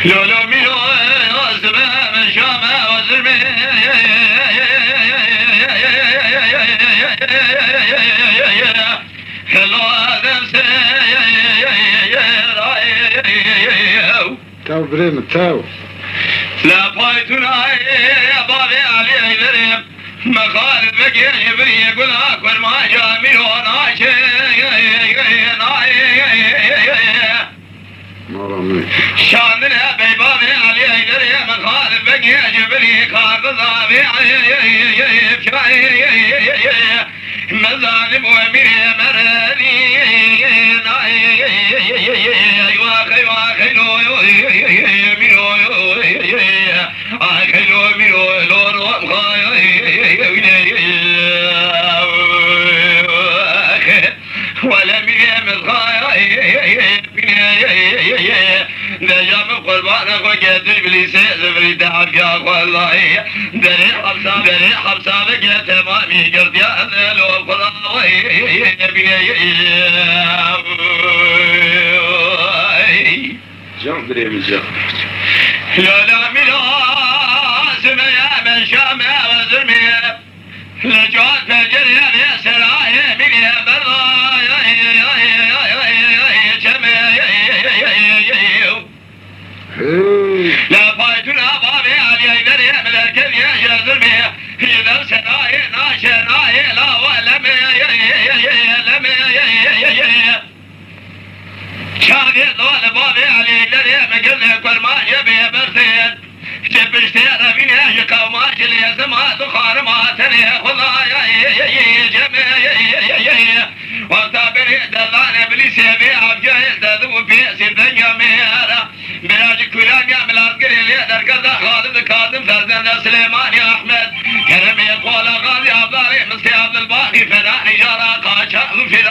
لولو ميلو زمان من شامة وزرمي تاو بريم تاو لا بايتنا يا بابي علي بريم مخالد بقي بري يقول اكل ما جامي وناشي شاننا بيبابي علي بري مخالد بقي جبري كارد ضابي مظالم ومري مرني واخي واخي ولم يمل نجم قربانك وجيت ابليس زبري تعب يا والله دري حبسابك يا تمامي قرد يا اهل والفضاوي جام بريم جام لولا ملازم يا من شام وزرمي لجوات فجر يا سراي من يا برا لا فايتنا بابي علي دري من الكل يا زرمي إذا سراي ناشناي لا ولم شاقي طول بابي علي دري مقل كرمان يبي برثين جبشتين من يشقى وماشي لي سمات وخارماتني خضايا جميع وارتابري دلان ابليس يبي عبجاي تذو بيسي الدنيا ميرا براج كلام يعمل عسكري ليدر كذا خالد كاظم فرزند سليمان يا احمد كرمي يقول غازي عبدالي مصري عبد الباقي فداني جارا قاشا في